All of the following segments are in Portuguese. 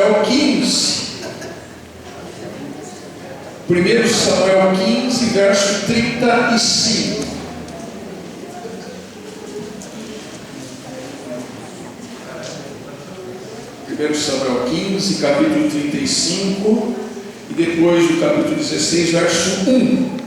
Samuel 15. 1 Samuel 15, verso 35. 1 Samuel 15, capítulo 35, e depois o capítulo 16, verso 1.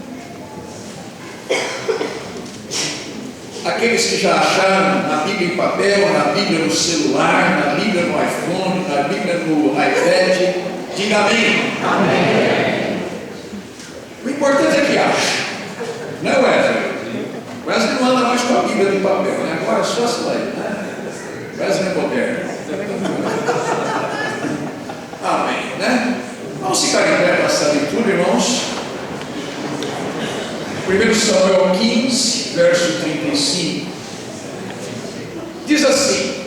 Aqueles que já acharam na Bíblia em papel, na Bíblia no celular, na Bíblia no iPhone, na Bíblia no iPad, diga amém. Amém. O importante é que acha, não é, Wesley? Wesley não anda mais com a Bíblia no papel, né? Agora é só essa daí, né? Wesley é moderno. Amém, né? Vamos ficar em pé para essa leitura, irmãos. 1 Samuel 15, verso 35. Diz assim: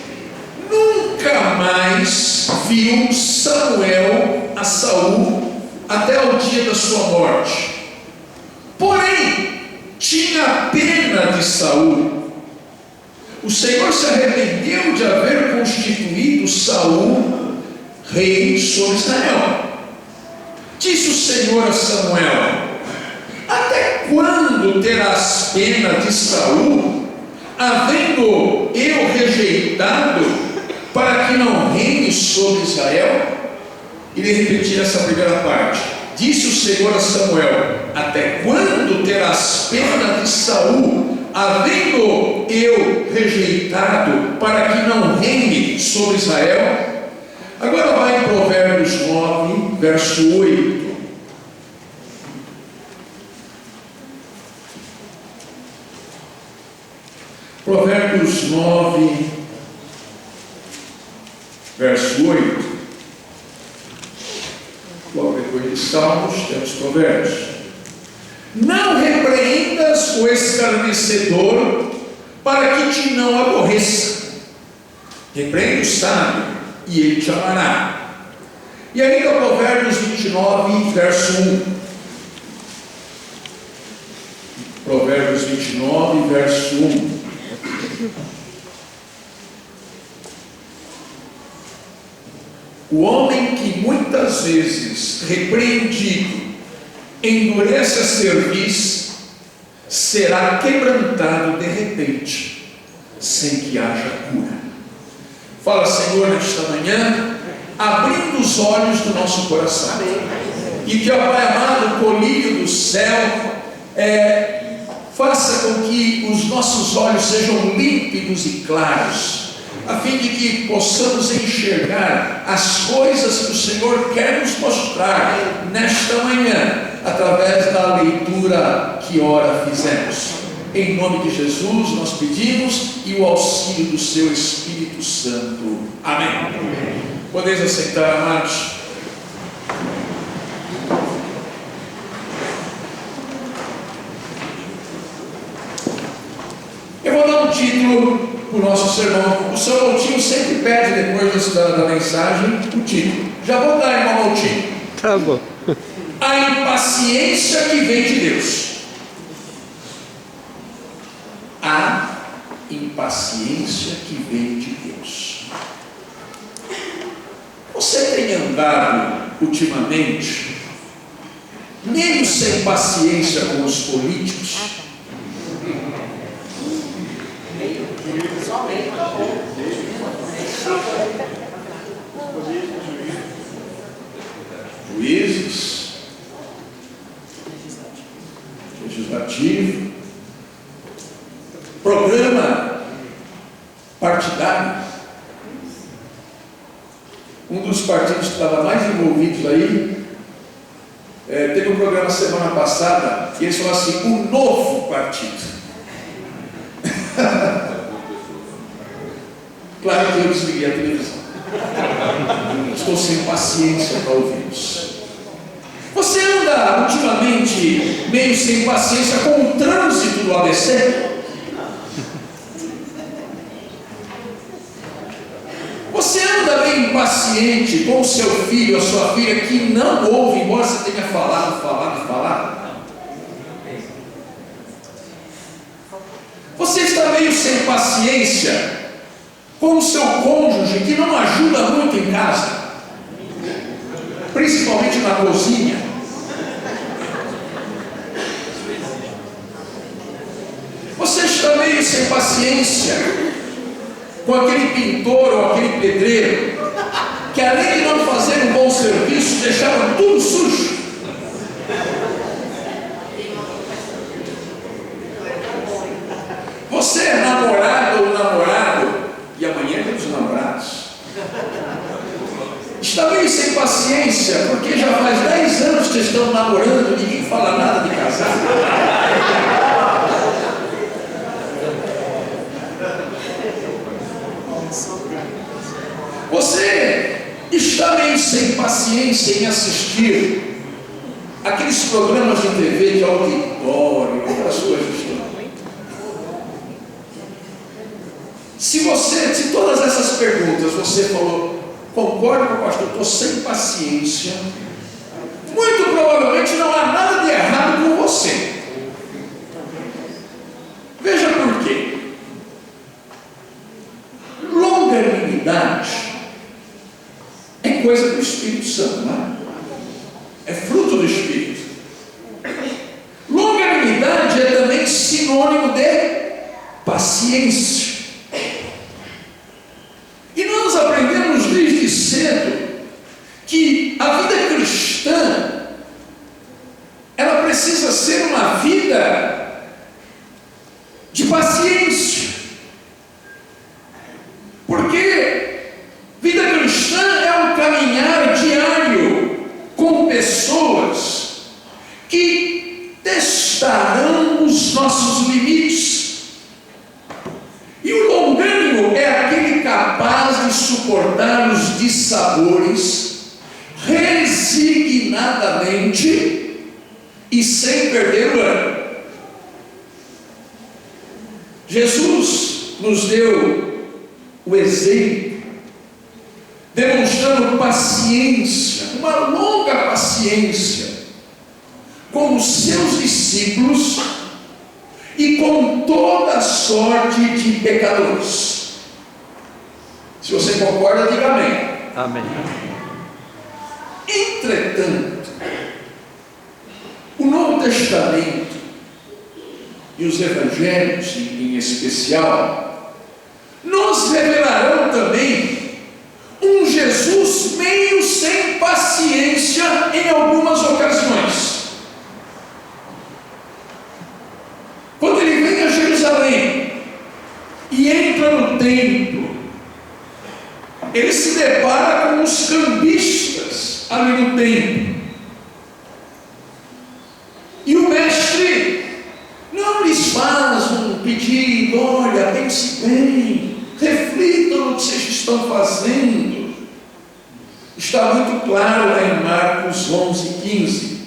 nunca mais viu Samuel a Saul até o dia da sua morte. Porém, tinha pena de Saul. O Senhor se arrependeu de haver constituído Saul rei sobre Israel. Disse o Senhor a Samuel: até quando terás pena de Saul, havendo eu rejeitado, para que não reine sobre Israel? Irei repetir essa primeira parte. Disse o Senhor a Samuel: até quando terás pena de Saul, havendo eu rejeitado, para que não reine sobre Israel? Agora vai em Provérbios 9, verso 8. Provérbios 9, verso 8. Logo depois de Salmos, temos Provérbios. Não repreendas o escarnecedor, para que te não aborreça. Repreende o sábio, e ele te amará. E ainda Provérbios 29, verso 1. Provérbios 29, verso 1. O homem que muitas vezes, repreendido, endurece a cerviz, será quebrantado de repente, sem que haja cura. Fala, Senhor, nesta manhã, abrindo os olhos do nosso coração, e que, ó Pai amado, o colírio do céu faça com que os nossos olhos sejam límpidos e claros, a fim de que possamos enxergar as coisas que o Senhor quer nos mostrar nesta manhã, através da leitura que ora fizemos. Em nome de Jesus nós pedimos, e o auxílio do seu Espírito Santo. Amém. Amém. Podeis aceitar, amados. Eu vou dar um título para o nosso sermão. O seu Moutinho sempre pede, depois da mensagem, o título. Já vou dar, irmão Moutinho. Tá bom. A impaciência que vem de Deus. A impaciência que vem de Deus. Você tem andado ultimamente meio sem paciência com os políticos? Juízes, legislativo, programa partidário. Um dos partidos que estava mais envolvidos aí, teve um programa semana passada, e eles falaram assim: o novo partido. Claro que eu desliguei a televisão. Estou sem paciência para ouvi-los. Você anda ultimamente meio sem paciência com o trânsito do ABC? Você anda meio impaciente com o seu filho, a sua filha, que não ouve, embora você tenha falado? Você está meio sem paciência com o seu cônjuge, que não ajuda muito em casa? na cozinha. Você está meio sem paciência com aquele pintor ou aquele pedreiro que, além de não fazer um bom serviço, deixaram tudo sujo. Você é namorado ou namorado, e amanhã é dia dos namorados, está meio sem paciência, porque já faz 10 anos que estão namorando e ninguém fala nada de casar. Você está meio sem paciência em assistir aqueles programas de TV de auditório, aquelas coisas todas. Se todas essas perguntas você falou, concordo com o pastor, estou sem paciência, muito provavelmente não há nada de errado com você. Veja por quê. Longanimidade é coisa do Espírito Santo, não é? É fruto do Espírito. Longanimidade é também sinônimo de paciência. E nós aprendemos desde cedo que a vida cristã, ela precisa ser uma vida de paciência. Porque vida cristã é um caminhar diário com pessoas que testarão os nossos limites. E o longânimo é aquele capaz de suportar os dissabores resignadamente e sem perder o ânimo. Jesus nos deu o exemplo, demonstrando paciência, uma longa paciência com os seus discípulos e com toda sorte de pecadores. Se você concorda, diga amém. Amém. Entretanto, o Novo Testamento e os Evangelhos em especial nos revelarão também um Jesus meio sem paciência em algumas ocasiões. Quando ele vem a Jerusalém e entra no templo, ele se depara com os cambistas ali no templo. E o mestre não lhes faz um pedido, olha, pense bem, reflitam no que vocês estão fazendo. Está muito claro lá em Marcos 11:15.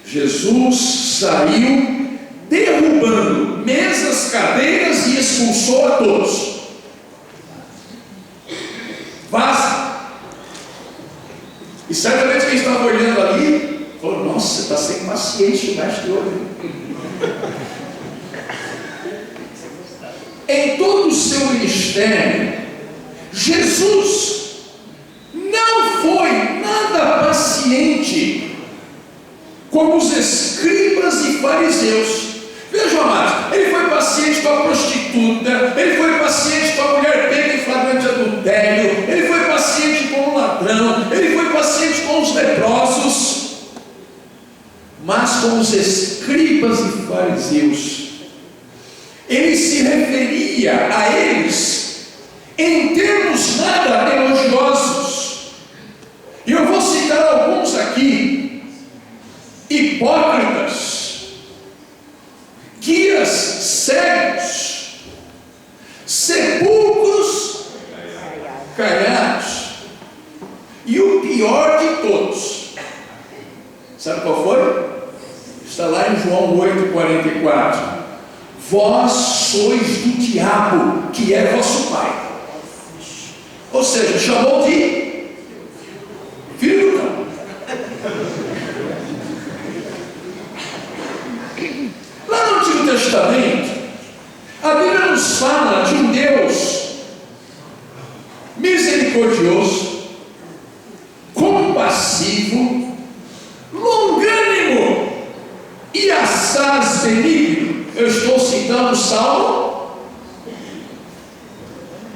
Jesus saiu derrubando mesas, cadeiras e expulsou a todos. Vaza. E certamente quem estava olhando ali falou, nossa, você está sem paciência, o mestre hoje. Em todo o seu ministério, Jesus não foi nada paciente como os escribas e fariseus. Vejam, amados, ele foi paciente com a prostituta, ele foi paciente com a mulher pega em flagrante adultério, ele foi paciente com o ladrão, ele foi paciente com os leprosos, mas com os escribas e fariseus, ele se referia a eles em termos nada elogiosos. E eu vou citar alguns aqui: hipócritas, guias cegos, sepulcros caiados, e o pior de todos, sabe qual foi? Está lá em João 8,44. Vós sois do diabo, que é vosso pai. Ou seja, chamou de filho do cão. Lá no Antigo Testamento, a Bíblia nos fala de um Deus misericordioso, compassivo, Salmo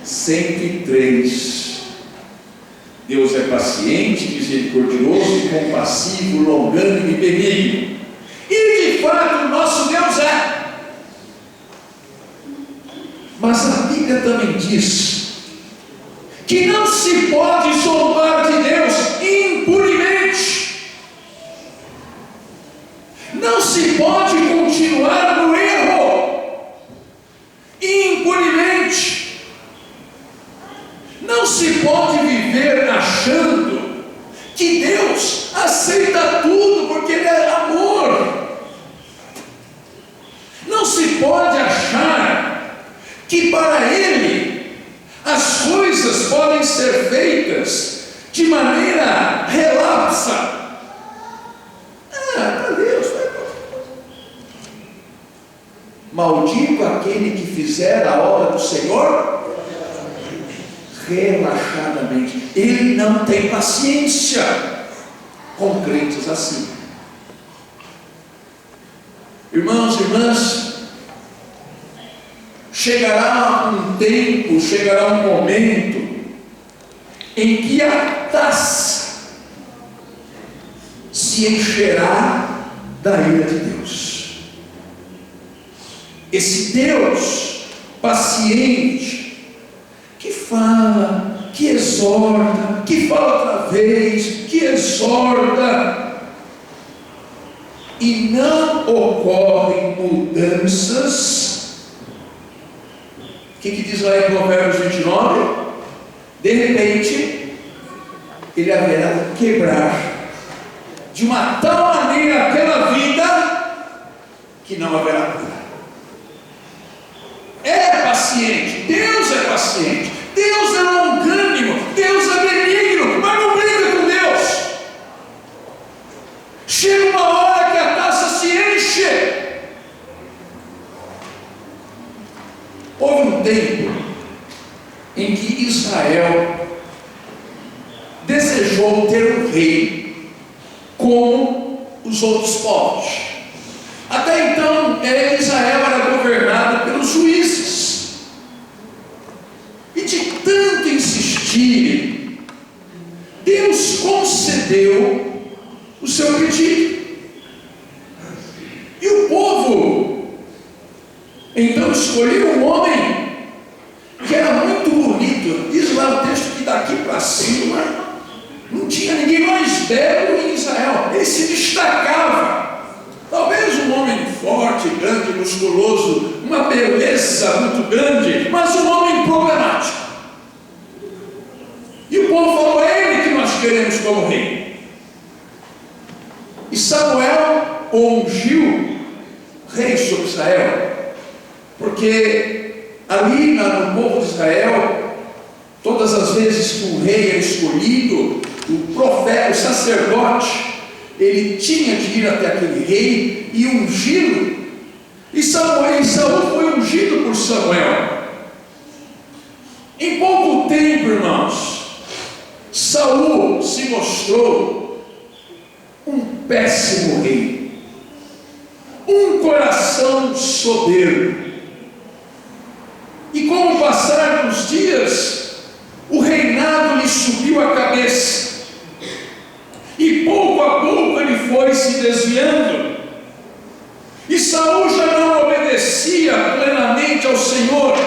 103. Deus é paciente, misericordioso, compassivo, longânimo e benigno. E de fato o nosso Deus é. Mas a Bíblia também diz que não se pode zombar de Deus impunemente. Não se pode continuar no erro impunemente. Não se pode viver achando que Deus aceita tudo porque Ele é amor. Não se pode achar que para Ele as coisas podem ser feitas de maneira relapsa. Para Deus, maldito aquele que fizer a obra do Senhor relaxadamente. Ele não tem paciência com crentes assim. Irmãos e irmãs, chegará um tempo, chegará um momento em que a taça se encherá da ira de Deus. Esse Deus paciente, que fala, que exorta, que fala outra vez, que exorta, e não ocorrem mudanças. O que diz lá em Provérbios 29? De repente, Ele haverá de quebrar de uma tal maneira pela vida que não haverá cura. É paciente, Deus é paciente, Deus é longânimo, Deus é benigno, mas não briga com Deus. Chega uma hora que a taça se enche. Houve um tempo em que Israel desejou ter um rei como os outros povos. Até então, Israel era governada pelos juízes. E de tanto insistirem, Deus concedeu o seu pedido. E o povo então escolheu um homem que era muito bonito. Diz lá o texto que daqui para cima não tinha ninguém mais belo em Israel. Ele se destacava. Talvez um homem forte, grande, musculoso, uma beleza muito grande, mas um homem problemático. E o povo falou: é ele que nós queremos como rei. E Samuel ungiu rei sobre Israel, porque ali no povo de Israel, todas as vezes que um rei era escolhido, o profeta, o sacerdote, ele tinha de ir até aquele rei e ungí-lo. E Saul foi ungido por Samuel. Em pouco tempo, irmãos, Saul se mostrou um péssimo rei, um coração soberbo. E com o passar dos dias, o reinado lhe subiu a cabeça. E pouco a pouco ele foi se desviando. E Saul já não obedecia plenamente ao Senhor.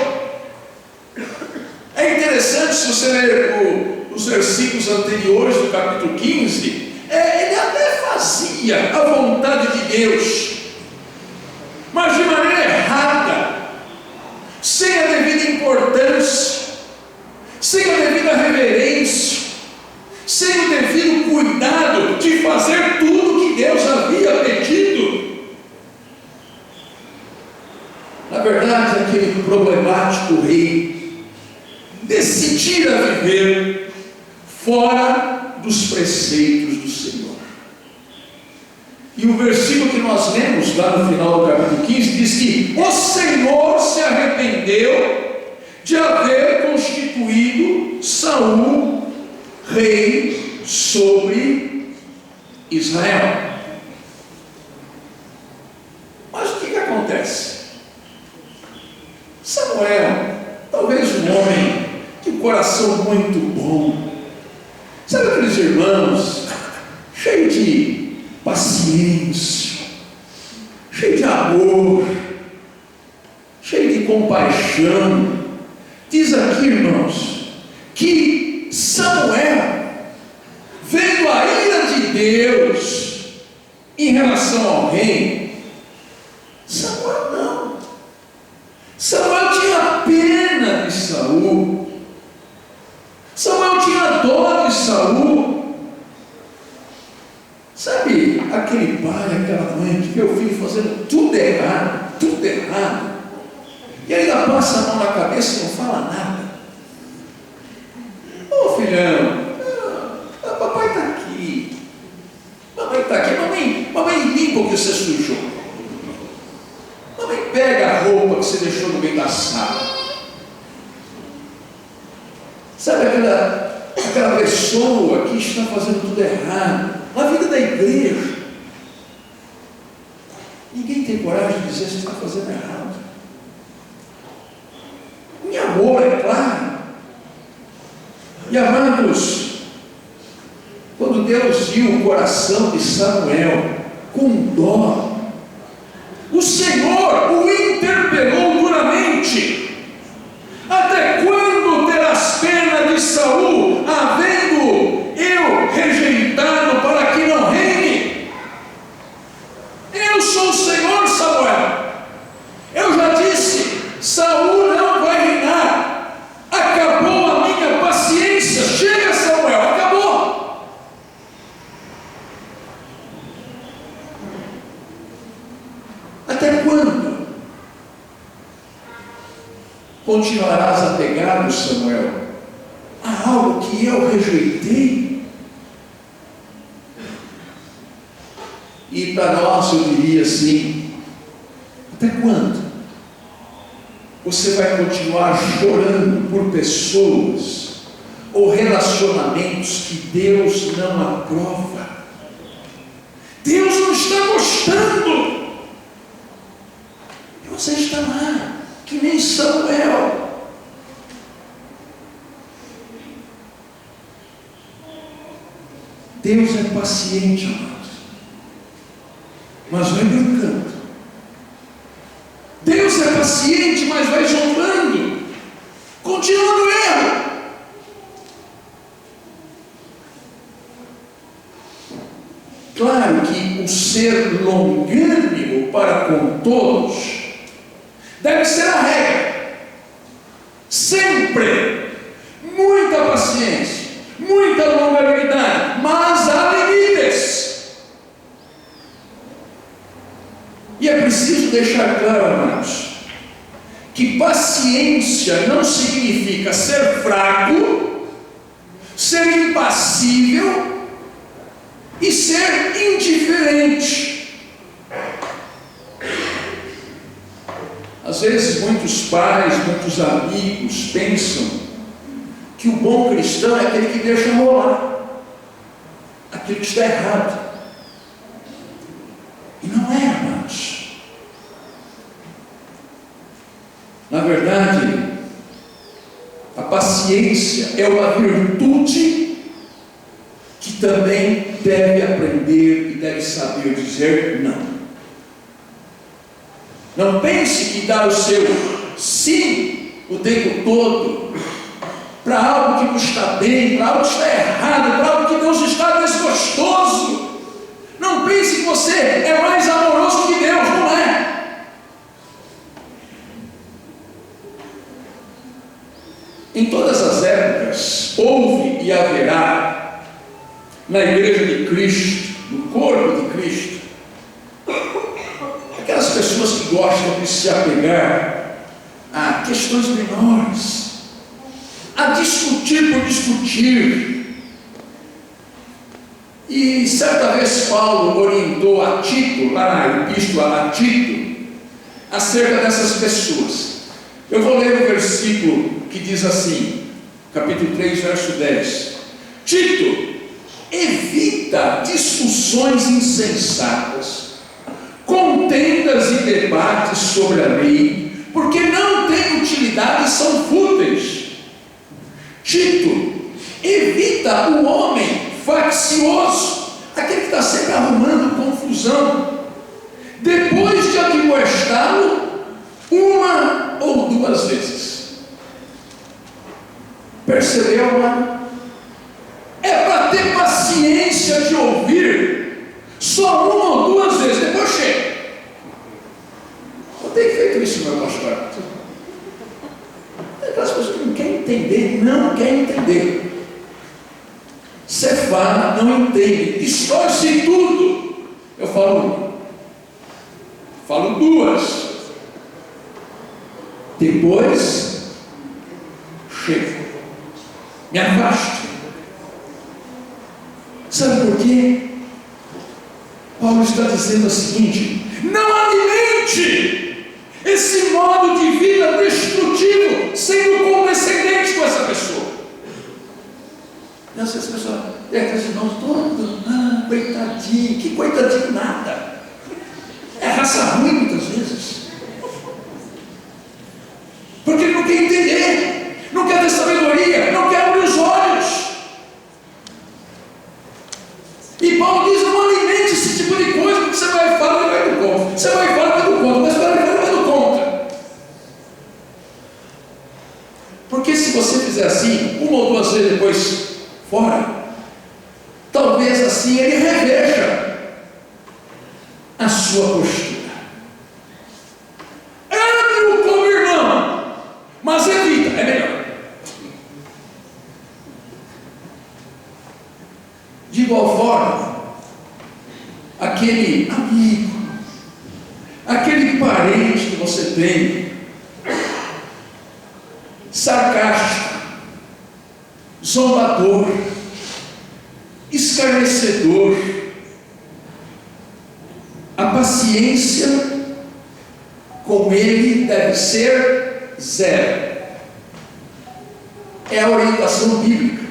É interessante, se você ler os versículos anteriores do capítulo 15, ele até fazia a vontade de Deus, mas de maneira errada, sem a devida importância, sem a devida reverência, sem o devido cuidado de fazer tudo que Deus havia pedido. Na verdade, aquele problemático rei decidira viver fora dos preceitos do Senhor. E o versículo que nós lemos lá no final do capítulo 15 diz que o Senhor se arrependeu de haver constituído Saul rei sobre Israel. Mas o que acontece? irmãos, cheio de paciência, cheio de amor, cheio de compaixão. Diz aqui, irmãos, que Samuel, vendo a ira de Deus em relação ao rei, Samuel não. Samuel tinha pena de Saul. Samuel tinha dó de Saul. Sabe, aquele pai, aquela mãe que vê o filho fazendo tudo errado, e ainda passa a mão na cabeça e não fala nada. Ô filhão, papai está aqui. Mamãe está aqui. Mamãe limpa o que você sujou. Mamãe pega a roupa que você deixou no meio da sala. Sabe aquela pessoa que está fazendo tudo errado na vida da igreja? Ninguém tem coragem de dizer que você está fazendo errado. Em amor, é claro. E amados, quando Deus viu o coração de Samuel com dó, o Senhor o interpelou duramente. Até quando terás pena de Saul, havendo eu rejeitado para que não reine? Eu sou o Senhor, Samuel. Eu já disse, Saul não vai reinar. Acabou a minha paciência. Chega, Samuel, acabou. Até quando continuarás apegado, Samuel, a algo que eu rejeitei? E para nós eu diria assim: até quando você vai continuar chorando por pessoas ou relacionamentos que Deus não aprova? Deus não está gostando. E você está lá, que nem Samuel. Deus é paciente, amados, mas vai brincando. Deus é paciente, mas vai zombando, continua no erro. Claro que o ser longânimo para com todos deve ser a regra. Sempre muita paciência, muita longanimidade, mas há limites. E é preciso deixar claro, amados, que paciência não significa ser fraco, ser impassível e ser indiferente. Às vezes muitos pais, muitos amigos pensam que o bom cristão é aquele que deixa rolar, aquele que está errado. E não é, amados. Na verdade, a paciência é uma virtude que também deve aprender e deve saber dizer não. Não pense que dar o seu sim o tempo todo para algo que não está bem, para algo que está errado, para algo que Deus está desgostoso. Não pense que você é mais amoroso que Deus, não é. Em todas as épocas houve e haverá na igreja de Cristo, no corpo de Cristo, aquelas pessoas que gostam de se apegar a questões menores, a discutir por discutir. E certa vez Paulo orientou a Tito, lá na epístola a Tito, acerca dessas pessoas. Eu vou ler o versículo que diz assim, capítulo 3, verso 10. Tito, evita discussões insensatas, contendas e debates sobre a lei, porque não têm utilidade e são fúteis. Tito, evita o homem faccioso, aquele que está sempre arrumando confusão, depois de admoestá-lo uma ou duas vezes. Percebeu, amado? É para ter paciência de ouvir só uma ou duas vezes, depois chega. Eu tenho feito isso, meu pastor. Aquelas pessoas que não querem entender, não querem entender. Você fala, não entende, distorce tudo. Eu falo duas. Depois, chega. Me afaste. Sabe por quê? Paulo está dizendo o seguinte: não alimente esse modo de vida destrutivo, sendo condescendente com essa pessoa. E às vezes a pessoa pega os irmãos todos, coitadinho, que coitadinho nada. É raça ruim muitas vezes. Porque ele não quer entender, não quer ter sabedoria, não quer abrir os olhos. E Paulo diz: não alimente esse tipo de coisa, porque você vai falar e vai do contra. Você vai falar e vai do contra, mas vai do contra. Porque se você fizer assim, uma ou duas vezes depois fora, talvez assim ele reveja a sua postura. Ame-o como irmão, mas evita, é melhor. De igual forma, aquele amigo, aquele parente que você tem, sarcástico, zombador, escarnecedor, a paciência com ele deve ser zero. É a orientação bíblica.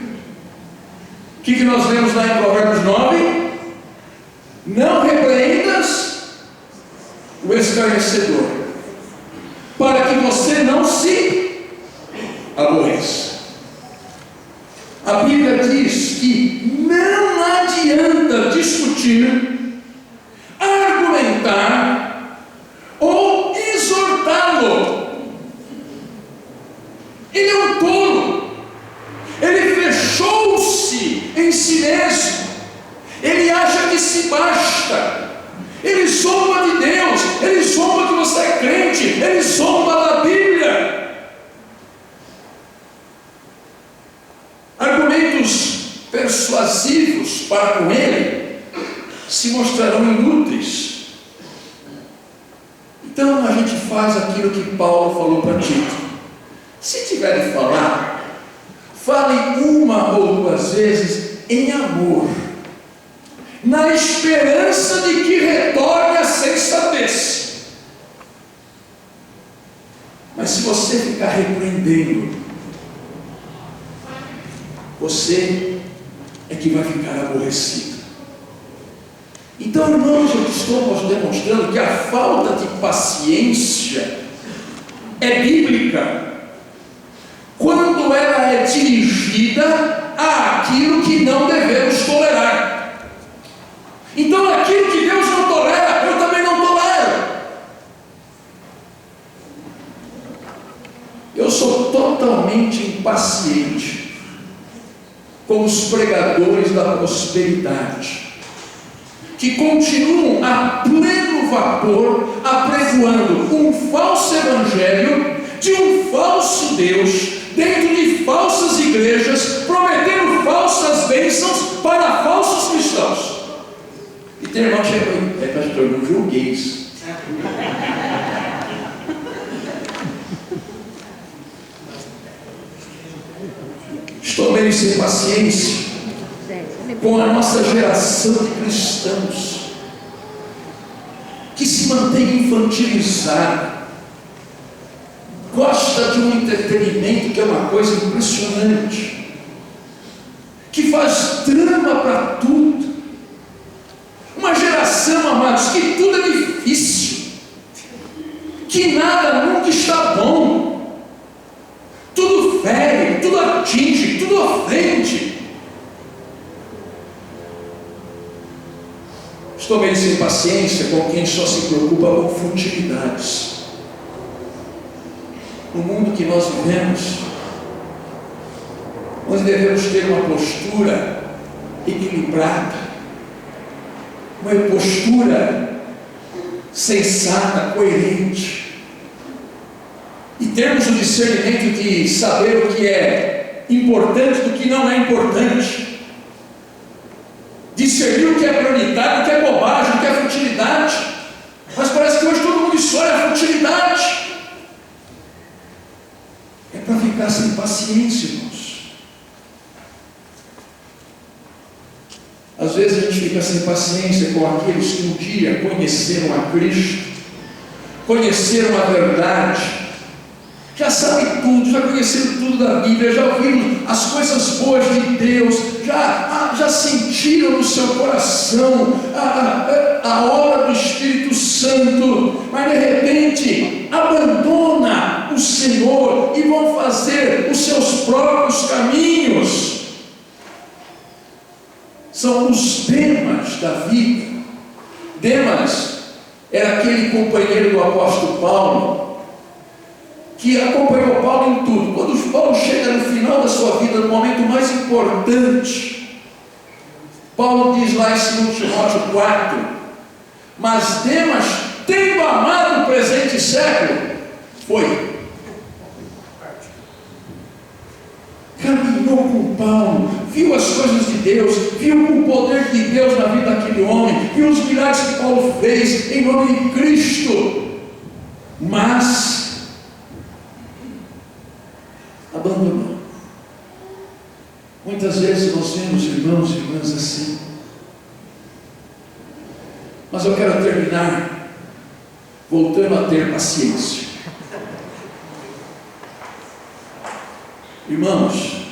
O que nós vemos lá em Provérbios 9? Não repreendas o escarnecedor, para que você não se aborreça. A Bíblia diz que não adianta discutir, argumentar ou exortá-lo. Ele é um tolo. Ele fechou-se em si mesmo. Ele acha que se basta. Ele zomba de Deus. Ele zomba que você é crente. Ele zomba da Bíblia. Argumentos persuasivos para com ele se mostrarão inúteis. Então a gente faz aquilo que Paulo falou para Tito: se tiver de falar, fale uma ou duas vezes em amor, na esperança de que retorne a sensatez. Mas se você ficar repreendendo, você é que vai ficar aborrecido. Então, irmãos, eu estou demonstrando que a falta de paciência é bíblica quando ela é dirigida àquilo que não devemos tolerar. Então, aquilo que Deus não tolera, eu também não tolero. Eu sou totalmente impaciente com os pregadores da prosperidade, que continuam a pleno vapor apregoando um falso evangelho de um falso Deus dentro de falsas igrejas, prometendo falsas bênçãos para falsos cristãos. E tem irmão que chega aí: pastor, não julguei isso. Estou meio sem paciência com a nossa geração de cristãos que se mantém infantilizada, gosta de um entretenimento que é uma coisa impressionante, que faz drama para tudo. Uma geração, amados, que tudo é difícil, que nada nunca está bom, tudo fere, tudo atinge, tudo ofende. Estou meio sem paciência com quem só se preocupa com futilidades. No mundo que nós vivemos, nós devemos ter uma postura equilibrada, uma postura sensata, coerente, e termos o discernimento de saber o que é importante do que não é importante, discernir o que é prioritário, o que é bobagem, o que é futilidade. Mas parece que hoje todo mundo escolhe a futilidade. É para ficar sem paciência, irmãos. Às vezes a gente fica sem paciência com aqueles que um dia conheceram a Cristo, conheceram a verdade, já sabem tudo, já conheceram tudo da Bíblia, já ouviram as coisas boas de Deus, já sentiram no seu coração a obra do Espírito Santo, mas de repente abandona o Senhor e vão fazer os seus próprios caminhos. São os Demas da vida. Demas era aquele companheiro do apóstolo Paulo, que acompanhou Paulo em tudo. Quando Paulo chega no final da sua vida, no momento mais importante, Paulo diz lá em 2 Timóteo 4, mas Demas, tendo amado o presente século, foi. Caminhou com Paulo, viu as coisas de Deus, viu o poder de Deus na vida daquele homem, viu os milagres que Paulo fez em nome de Cristo, mas abandonou. Muitas vezes nós vemos irmãos e irmãs assim. Mas eu quero terminar voltando a ter paciência. Irmãos,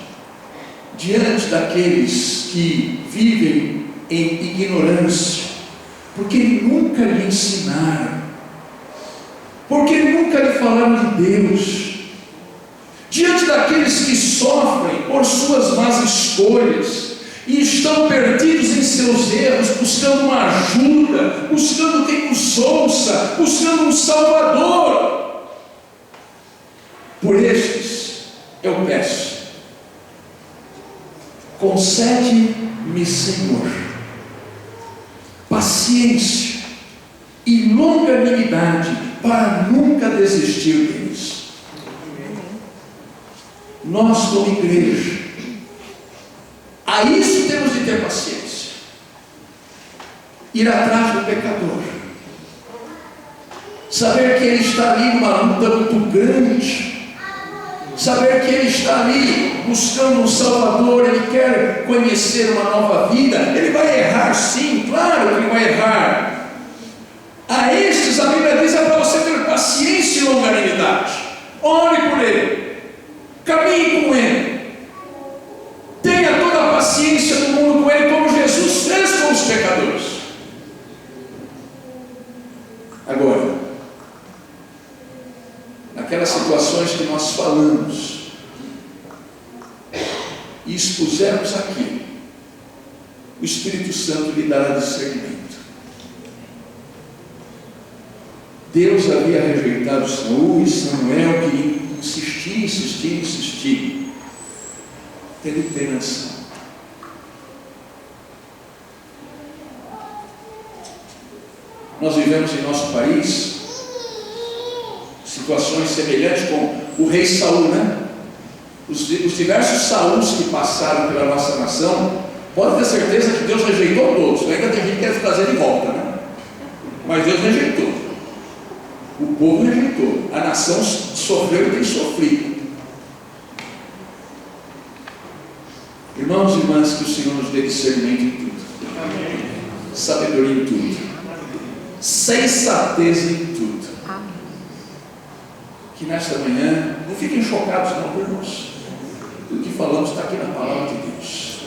diante daqueles que vivem em ignorância, porque nunca lhe ensinaram, porque nunca lhe falaram de Deus, diante daqueles que sofrem por suas más escolhas e estão perdidos em seus erros, buscando uma ajuda, buscando quem os ouça, buscando um Salvador, por estes eu peço: concede-me, Senhor, paciência e longanimidade para nunca desistir deles. Nós, como igreja, a isso temos de ter paciência, ir atrás do pecador, saber que ele está ali numa luta muito grande, saber que ele está ali buscando um Salvador, ele quer conhecer uma nova vida. Ele vai errar, sim, claro que ele vai errar. A estes a Bíblia diz: é para você ter paciência e longanimidade. Ore por ele, caminhe com ele, tenha toda a paciência do mundo com ele, como Jesus fez com os pecadores. Agora, naquelas situações que nós falamos e expusemos aqui, o Espírito Santo lhe dará discernimento. Deus havia rejeitado Saul, e Samuel queria insistir. Teve pena de Saul. Nós vivemos em nosso país situações semelhantes com o rei Saul, né? Os diversos Saúls que passaram pela nossa nação, pode ter certeza que Deus rejeitou todos. Ainda tem gente que quer trazer de volta, né? Mas Deus rejeitou. O povo rejeitou. A nação sofreu e tem sofrido. Irmãos e irmãs, que o Senhor nos dê discernimento em tudo. Amém. Sabedoria em tudo. Sensatez em tudo. Amém. Que nesta manhã, não fiquem chocados não, irmãos. Tudo que falamos está aqui na palavra de Deus.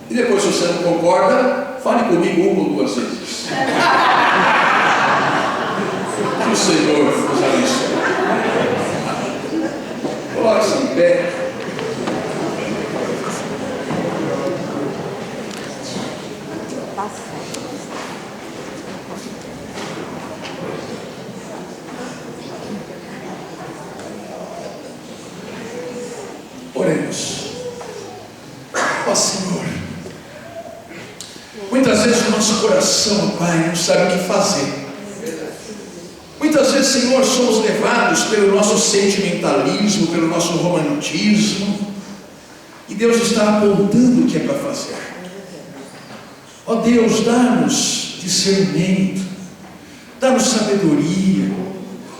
E depois, se você não concorda, fale comigo uma ou duas vezes. Que o Senhor nos abençoe. Coloque-se em pé. Ó Senhor, muitas vezes o nosso coração, Pai, não sabe o que fazer. Muitas vezes, Senhor, somos levados pelo nosso sentimentalismo, pelo nosso romantismo, e Deus está apontando o que é para fazer. Ó Deus, dá-nos discernimento, dá-nos sabedoria,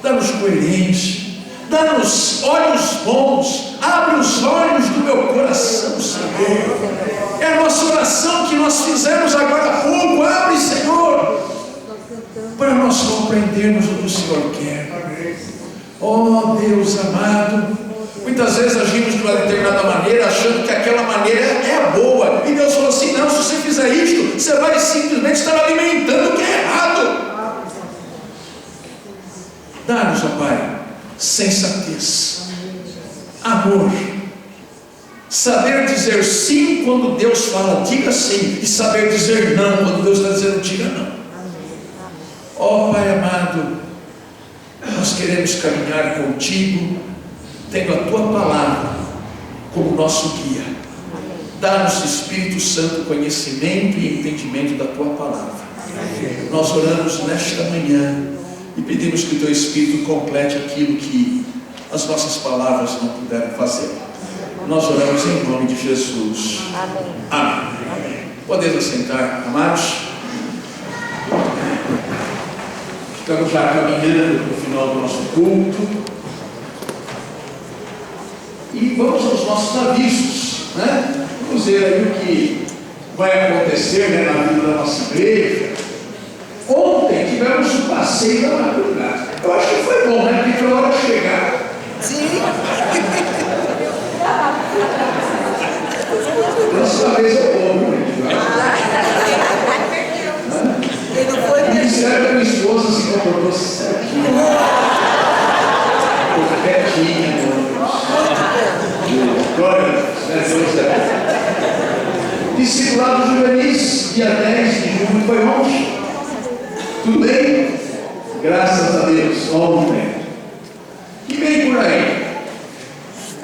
dá-nos coerência, dá-nos olhos bons, abre os olhos do meu coração, Senhor. É a nossa oração que nós fizemos agora há pouco. Abre, Senhor, para nós compreendermos o que o Senhor quer. Oh Deus amado, muitas vezes agimos de uma determinada maneira, achando que aquela maneira é a boa, e Deus falou assim: não, se você fizer isto, você vai simplesmente estar alimentando o que é errado. Dá-nos, ó Pai, sensatez, amor, saber dizer sim quando Deus fala diga sim, e saber dizer não quando Deus está dizendo diga não. Ó Pai amado, nós queremos caminhar contigo, tendo a tua palavra como nosso guia. Dá-nos, Espírito Santo, conhecimento e entendimento da tua palavra. Nós oramos nesta manhã e pedimos que o teu Espírito complete aquilo que as nossas palavras não puderam fazer. Nós oramos em nome de Jesus. Amém. Podemos assentar, amados. Estamos já caminhando para o final do nosso culto. E vamos aos nossos avisos, né? Vamos ver aí o que vai acontecer, né, na vida da nossa igreja. Ontem tivemos um passeio da madrugada. Eu acho que foi bom, né? Porque foi a hora de chegar. Sim. Dessa vez é bom, né? Disseram que a minha esposa se comportou certinho. Quietinha, glória a Deus. Discipulado juvenis, dia 10 de julho, foi ontem. Tudo bem? Graças a Deus, ontem. E vem por aí.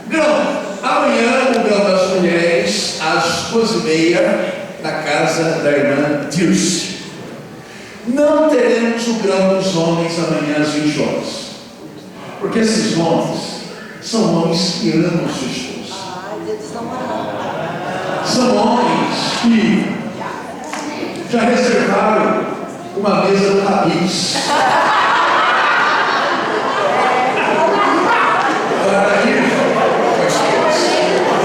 Grão, amanhã o grão das mulheres, às 2h30, na casa da irmã Dirce. Não teremos o grão dos homens amanhã às 20 horas, porque esses homens são homens que amam sua esposa. São homens que já reservaram uma mesa no Habib's.